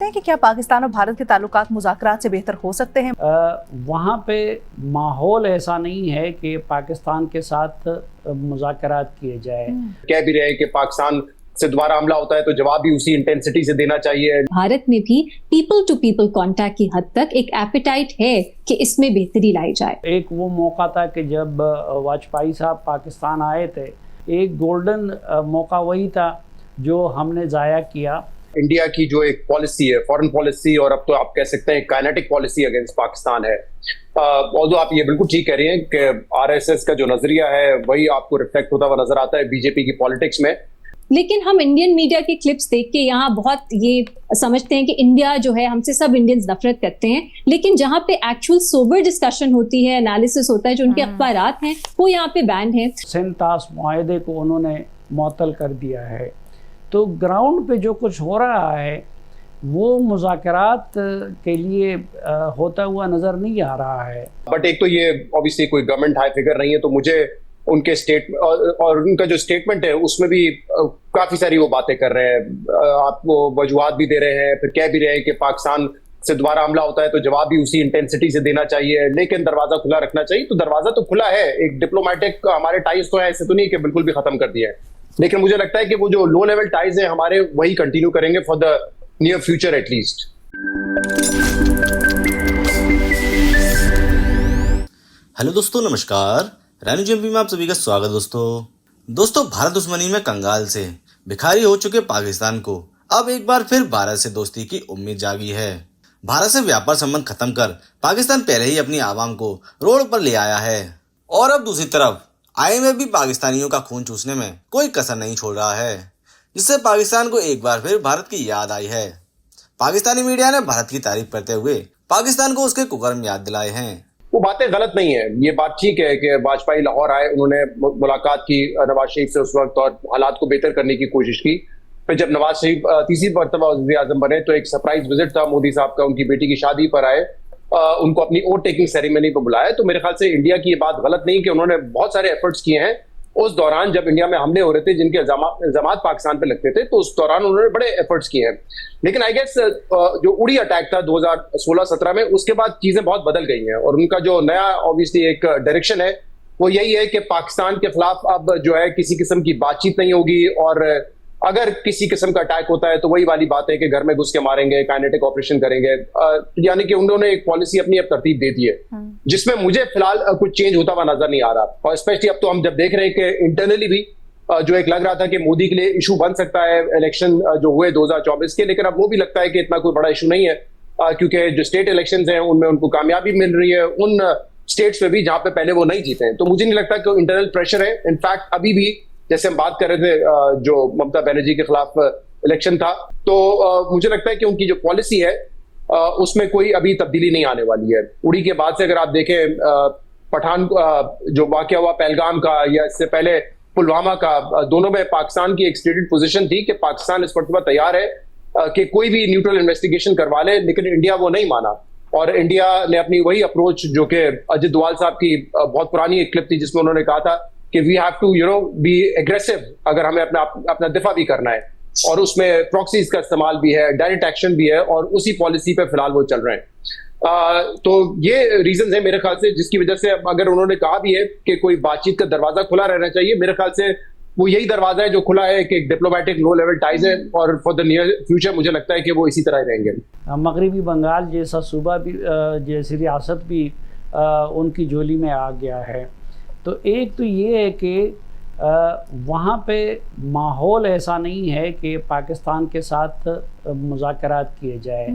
हैं कि क्या पाकिस्तान और भारत के ताल्लुकात मुज़ाकरात से बेहतर हो सकते हैं? वहाँ पे माहौल ऐसा नहीं है कि पाकिस्तान के साथ मुज़ाकरात किए जाए। कह भी रहे हैं कि पाकिस्तान से दोबारा हमला होता है तो जवाब भी उसी इंटेंसिटी से देना चाहिए। भारत में भी पीपल टू पीपल कांटेक्ट की हद तक एक एपेटाइट है कि इसमें बेहतरी लाई जाए। एक वो मौका था कि जब वाजपेयी साहब पाकिस्तान आए थे, एक गोल्डन मौका वही था जो हमने ज़ाया किया। इंडिया की जो एक पॉलिसी है, फॉरेन पॉलिसी, और अब तो आप कह सकते हैं काइनेटिक पॉलिसी अगेंस्ट पाकिस्तान है। ऑल्दो आप ये बिल्कुल ठीक कह रही हैं कि आरएसएस का जो नजरिया है वही आपको रिफ्लेक्ट होता हुआ नजर आता है बीजेपी की पॉलिटिक्स में। लेकिन हम इंडियन मीडिया के क्लिप्स देख के यहाँ बहुत ये समझते हैं कि इंडिया जो है, हमसे सब इंडियंस नफरत करते हैं, लेकिन जहाँ पे एक्चुअल सोबर डिस्कशन होती है, एनालिसिस होता है, जो उनके अखबारात हैं वो यहाँ पे बैन है। सिंतास मुआहदे को उन्होंने मुअत्तल कर दिया है। तो ग्राउंड पे जो कुछ हो रहा है वो मुज़ाकरात के लिए होता हुआ नजर नहीं आ रहा है। बट एक तो ये ऑब्वियसली कोई गवर्नमेंट हाई फिगर नहीं है, तो मुझे उनके स्टेट और उनका जो स्टेटमेंट है उसमें भी काफी सारी वो बातें कर रहे हैं, आपको वजूहात भी दे रहे हैं, फिर कह भी रहे हैं कि पाकिस्तान से दोबारा हमला होता है तो जवाब भी उसी इंटेंसिटी से देना चाहिए, लेकिन दरवाजा खुला रखना चाहिए। तो दरवाजा तो खुला है, एक डिप्लोमेटिक हमारे टाइज तो है, ऐसे तो नहीं कि बिल्कुल भी खत्म कर दिया है, लेकिन मुझे लगता है कि वो जो लो लेवल टाइज हैं हमारे वही कंटिन्यू करेंगे for the near future at least. Hello दोस्तों, नमस्कार। रानी जेएमपी में आप सभी का स्वागत। दोस्तों भारत दुश्मनी में कंगाल से भिखारी हो चुके पाकिस्तान को अब एक बार फिर भारत से दोस्ती की उम्मीद जागी है। भारत से व्यापार संबंध खत्म कर पाकिस्तान पहले ही अपनी आवाम को रोड पर ले आया है, और अब दूसरी तरफ आईएमएफ भी पाकिस्तानियों का खून चूसने में कोई कसर नहीं छोड़ रहा है, जिससे पाकिस्तान को एक बार फिर भारत की याद आई है। पाकिस्तानी मीडिया ने भारत की तारीफ करते हुए पाकिस्तान को उसके कुकर्म याद दिलाए हैं। वो बातें गलत नहीं है, ये बात ठीक है कि वाजपेयी लाहौर आए, उन्होंने मुलाकात की नवाज शरीफ से उस वक्त और हालात को बेहतर करने की कोशिश की। फिर जब नवाज शरीफ तीसरी मरतबा वज़ीर आज़म बने तो एक सरप्राइज विजिट था मोदी साहब का, उनकी बेटी की शादी पर आए, उनको अपनी ओट टेकिंग सेरेमनी पर बुलाया। तो मेरे ख्याल से इंडिया की ये बात गलत नहीं कि उन्होंने बहुत सारे एफर्ट्स किए हैं उस दौरान जब इंडिया में हमले हो रहे थे जिनके इल्जामात पाकिस्तान पे लगते थे, तो उस दौरान उन्होंने बड़े एफर्ट्स किए हैं। लेकिन आई गेस जो उड़ी अटैक था 2016-17 में, उसके बाद चीजें बहुत बदल गई हैं, और उनका जो नया ऑब्वियसली एक डायरेक्शन है वो यही है कि पाकिस्तान के खिलाफ अब जो है किसी किस्म की बातचीत नहीं होगी, और अगर किसी किस्म का अटैक होता है तो वही वाली बात है कि घर में घुस के मारेंगे, काइनेटिक ऑपरेशन करेंगे। यानी कि उन्होंने एक पॉलिसी अपनी अब तरतीब दे दी है, जिसमें मुझे फिलहाल कुछ चेंज होता हुआ नजर नहीं आ रहा। और स्पेशली अब तो हम जब देख रहे हैं कि इंटरनली भी जो एक लग रहा था कि मोदी के लिए इशू बन सकता है इलेक्शन जो हुए 2024 के, लेकिन अब वो भी लगता है कि इतना कोई बड़ा इशू नहीं है, क्योंकि जो स्टेट इलेक्शंस हैं उनमें उनको कामयाबी मिल रही है उन स्टेट्स में भी जहां पे पहले वो नहीं जीते हैं। तो मुझे नहीं लगता कि इंटरनल प्रेशर है। इनफैक्ट अभी भी जैसे हम बात कर रहे थे जो ममता बनर्जी के खिलाफ इलेक्शन था, तो मुझे लगता है कि उनकी जो पॉलिसी है उसमें कोई अभी तब्दीली नहीं आने वाली है। उड़ी के बाद से अगर आप देखें, पठान जो वाकया हुआ पहलगाम का या इससे पहले पुलवामा का, दोनों में पाकिस्तान की एक स्टेटेड पोजीशन थी कि पाकिस्तान इस पर तैयार है कि कोई भी न्यूट्रल इन्वेस्टिगेशन करवा ले, लेकिन इंडिया वो नहीं माना। और इंडिया ने अपनी वही अप्रोच जो कि अजित डोवाल साहब की बहुत पुरानी एक क्लिप थी जिसमें उन्होंने कहा था कि we have to be aggressive, अगर हमें अपना दिफा भी करना है, और उसमें प्रॉक्सीज का इस्तेमाल भी है, डायरेक्ट एक्शन भी है, और उसी पॉलिसी पे फिलहाल वो चल रहे हैं। तो ये रीजन है मेरे ख्याल से जिसकी वजह से अगर उन्होंने कहा भी है कि कोई बातचीत का दरवाजा खुला रहना चाहिए, मेरे ख्याल से वो यही दरवाजा है जो खुला है कि डिप्लोमेटिक लो लेवल टाइज है, और फॉर द नियर फ्यूचर मुझे लगता है कि वो इसी तरह रहेंगे। मगरबी बंगाल जैसा सूबा भी, जैसी रियासत भी उनकी झोली में आ गया है। तो एक तो ये है कि वहाँ पे माहौल ऐसा नहीं है कि पाकिस्तान के साथ मुज़ाकरात किए जाए।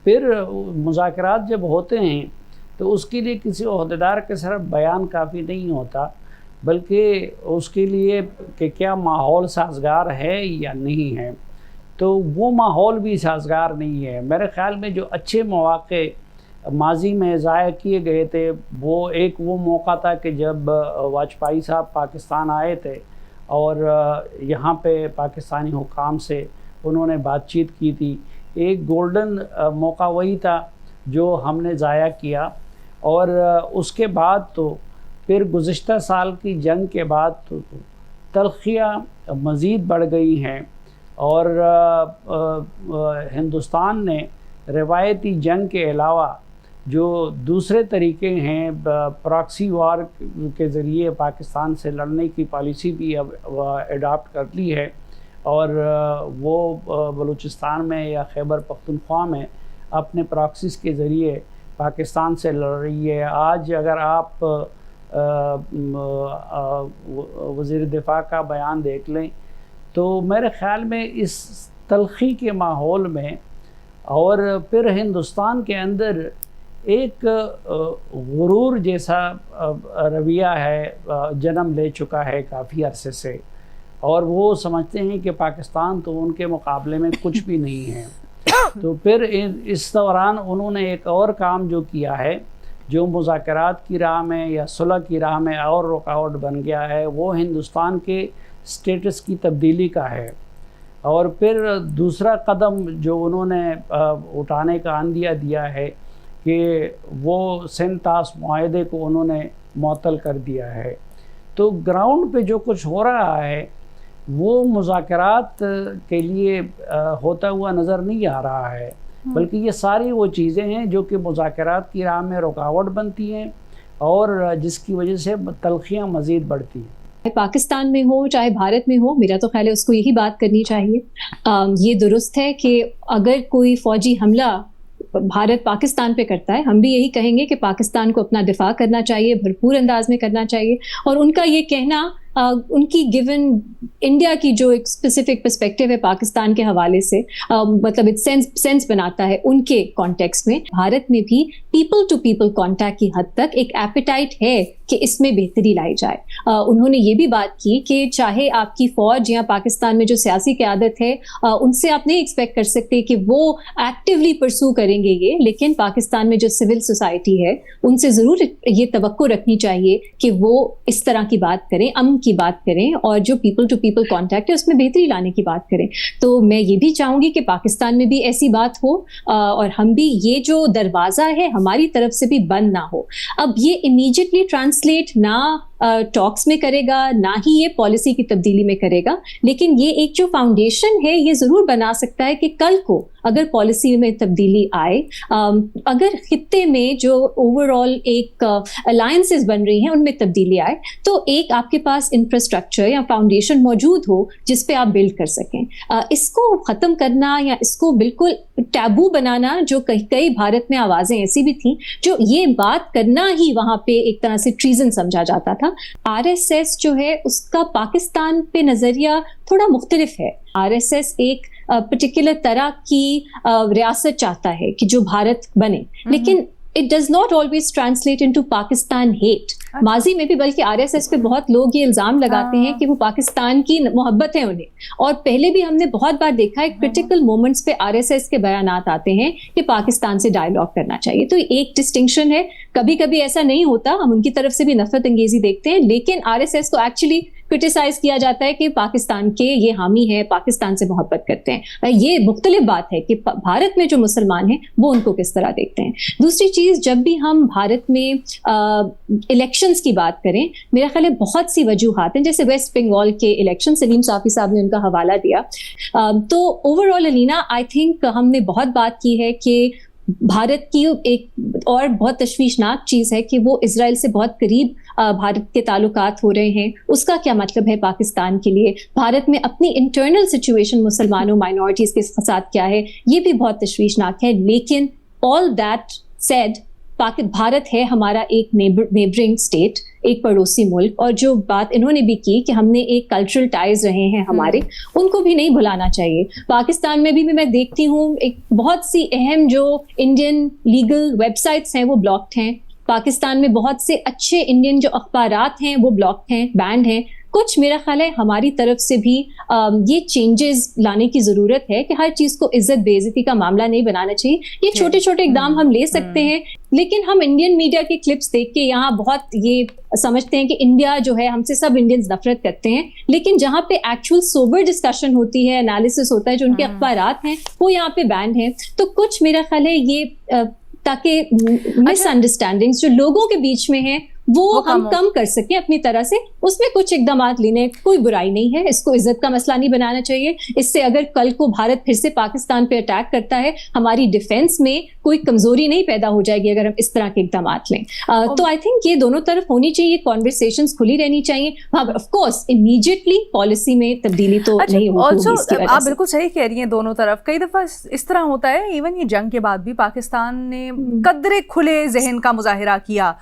फिर मुज़ाकरात जब होते हैं तो उसके लिए किसी ओहदेदार के सिर्फ बयान काफ़ी नहीं होता, बल्कि उसके लिए कि क्या माहौल साजगार है या नहीं है। तो वो माहौल भी साजगार नहीं है। मेरे ख़्याल में जो अच्छे मौक़े माजी में ज़ाया किए गए थे, वो मौका था कि जब वाजपेयी साहब पाकिस्तान आए थे और यहाँ पे पाकिस्तानी हुकाम से उन्होंने बातचीत की थी। एक गोल्डन मौका वही था जो हमने ज़ाया किया, और उसके बाद तो फिर गुज़िश्ता साल की जंग के बाद तो तल्खियाँ मज़ीद बढ़ गई हैं। और हिंदुस्तान ने रवायती जंग के अलावा जो दूसरे तरीके हैं प्रॉक्सी वार के ज़रिए पाकिस्तान से लड़ने की पॉलिसी भी अब अडॉप्ट कर ली है और वो बलूचिस्तान में या खैबर पख्तूनख्वा में अपने प्रॉक्सीज़ के ज़रिए पाकिस्तान से लड़ रही है। आज अगर आप वज़ीर दिफा का बयान देख लें तो मेरे ख़्याल में इस तलख़ी के माहौल में और फिर हिंदुस्तान के अंदर एक गुरूर जैसा रवैया है जन्म ले चुका है काफ़ी अरसे से, और वो समझते हैं कि पाकिस्तान तो उनके मुकाबले में कुछ भी नहीं है। तो फिर इस दौरान उन्होंने एक और काम जो किया है, जो मुज़ाकरात की राह में या सुलह की राह में और रुकावट बन गया है, वो हिंदुस्तान के स्टेटस की तब्दीली का है। और फिर दूसरा कदम जो उन्होंने उठाने का अंदिया दिया है कि वो सिंतास मुआहदे को उन्होंने मुअत्तल कर दिया है। तो ग्राउंड पे जो कुछ हो रहा है वो मुज़ाकरात के लिए होता हुआ नज़र नहीं आ रहा है, बल्कि ये सारी वो चीज़ें हैं जो कि मुज़ाकरात की राह में रुकावट बनती हैं और जिसकी वजह से तलख़ियाँ मज़ीद बढ़ती हैं। पाकिस्तान में हो चाहे भारत में हो, मेरा तो ख्याल है उसको यही बात करनी चाहिए। ये दुरुस्त है कि अगर कोई फ़ौजी हमला भारत पाकिस्तान पे करता है, हम भी यही कहेंगे कि पाकिस्तान को अपना दिफा करना चाहिए, भरपूर अंदाज में करना चाहिए। और उनका ये कहना उनकी गिवन इंडिया की जो एक स्पेसिफिक पर्सपेक्टिव है पाकिस्तान के हवाले से, मतलब इट सेंस बनाता है उनके कॉन्टेक्स्ट में। भारत में भी पीपल टू पीपल कॉन्टैक्ट की हद तक एक एपिटाइट है कि इसमें बेहतरी लाई जाए। उन्होंने ये भी बात की कि चाहे आपकी फौज या पाकिस्तान में जो सियासी क़यादत है उनसे आप नहीं एक्सपेक्ट कर सकते कि वो एक्टिवली परसू करेंगे ये, लेकिन पाकिस्तान में जो सिविल सोसाइटी है उनसे ज़रूर ये तवक्को रखनी चाहिए कि वो इस तरह की बात करें, अमन की बात करें और जो पीपल टू पीपल कॉन्टैक्ट है उसमें बेहतरी लाने की बात करें। तो मैं ये भी चाहूंगी कि पाकिस्तान में भी ऐसी बात हो और हम भी ये जो दरवाज़ा है हमारी तरफ से भी बंद ना हो। अब ये इमीडिएटली ट्रांसलेट ना टॉक्स में करेगा, ना ही ये पॉलिसी की तब्दीली में करेगा, लेकिन ये एक जो फाउंडेशन है ये ज़रूर बना सकता है कि कल को अगर पॉलिसी में तब्दीली आए, अगर खित्ते में जो ओवरऑल एक अलायंसेस बन रही हैं उनमें तब्दीली आए, तो एक आपके पास इंफ्रास्ट्रक्चर या फाउंडेशन मौजूद हो जिस पे आप बिल्ड कर सकें। इसको ख़त्म करना या इसको बिल्कुल टैबू बनाना, जो कई भारत में आवाज़ें ऐसी भी थी जो ये बात करना ही वहाँ पे एक तरह से ट्रीजन समझा जाता था। आरएसएस जो है उसका पाकिस्तान पे नज़रिया थोड़ा मुख्तलिफ है। आरएसएस एक पर्टिकुलर तरह की रियासत चाहता है कि जो भारत बने, लेकिन it does not always translate into Pakistan hate. माजी में भी बल्कि आरएसएस पे बहुत लोग ये इल्जाम लगाते हैं कि वो पाकिस्तान की मोहब्बत है उन्हें, और पहले भी हमने बहुत बार देखा है क्रिटिकल मोमेंट्स पे आरएसएस के बयानात आते हैं कि पाकिस्तान से डायलॉग करना चाहिए। तो एक डिस्टिंक्शन है, कभी कभी ऐसा नहीं होता, हम उनकी तरफ से भी नफरत अंगेजी देखते हैं, लेकिन आरएसएस को एक्चुअली क्रिटिसाइज किया जाता है कि पाकिस्तान के ये हामी है, पाकिस्तान से मोहब्बत करते हैं। ये मुख्तलिफ बात है कि भारत में जो मुसलमान हैं वो उनको किस तरह देखते हैं। दूसरी चीज़, जब भी हम भारत में इलेक्शंस की बात करें, मेरा ख्याल है बहुत सी वजूहात हैं, जैसे वेस्ट बंगाल के इलेक्शन, सलीम साफ़ी साहब ने उनका हवाला दिया। तो ओवरऑल अलीना, आई थिंक हमने बहुत बात की है कि भारत की एक और बहुत तशवीशनाक चीज़ है कि वो इजराइल से बहुत करीब भारत के ताल्लुकात हो रहे हैं। उसका क्या मतलब है पाकिस्तान के लिए? भारत में अपनी इंटरनल सिचुएशन मुसलमानों माइनॉरिटीज़ के साथ क्या है, ये भी बहुत तशवीशनाक है। लेकिन ऑल दैट सेड, भारत है हमारा एक नेबरिंग स्टेट, एक पड़ोसी मुल्क, और जो बात इन्होंने भी की कि हमने एक कल्चरल टाइज रहे हैं हमारे, उनको भी नहीं भुलाना चाहिए। पाकिस्तान में भी मैं देखती हूँ एक बहुत सी अहम जो इंडियन लीगल वेबसाइट्स हैं वो ब्लॉक्ड हैं। पाकिस्तान में बहुत से अच्छे इंडियन जो अखबारात हैं वो ब्लॉक्ड हैं, बैंड हैं। कुछ मेरा ख्याल है हमारी तरफ से भी ये चेंजेस लाने की ज़रूरत है कि हर चीज़ को इज्जत बेइज्जती का मामला नहीं बनाना चाहिए। ये छोटे छोटे इकदाम हम ले सकते हैं, लेकिन हम इंडियन मीडिया के क्लिप्स देख के यहाँ बहुत ये समझते हैं कि इंडिया जो है, हमसे सब इंडियंस नफरत करते हैं, लेकिन जहाँ पे एक्चुअल सोबर डिस्कशन होती है, एनालिसिस होता है, जो उनके अखबारात हैं वो यहाँ पे बैंड हैं। तो कुछ मेरा ख्याल है ये ताकि मिसअंडरस्टैंडिंग्स जो लोगों के बीच में हैं वो वो हम कम हो। कम कर सकें अपनी तरह से, उसमें कुछ इकदाम लेने कोई बुराई नहीं है। इसको इज्जत का मसला नहीं बनाना चाहिए। इससे अगर कल को भारत फिर से पाकिस्तान पे अटैक करता है, हमारी डिफेंस में कोई कमजोरी नहीं पैदा हो जाएगी अगर हम इस तरह के इकदाम लें। तो आई थिंक ये दोनों तरफ होनी चाहिए, कॉन्वर्सेशंस खुली रहनी चाहिए। हाँ, ऑफ कोर्स इमीडिएटली पॉलिसी में तब्दीली तो नहीं होगी इसकी ऑल्सो वजह आप से। बिल्कुल सही कह रही हैं, दोनों तरफ कई दफा इस तरह होता है। इवन ये जंग के बाद भी पाकिस्तान ने कदरे खुले जहन का मुजाहिरा किया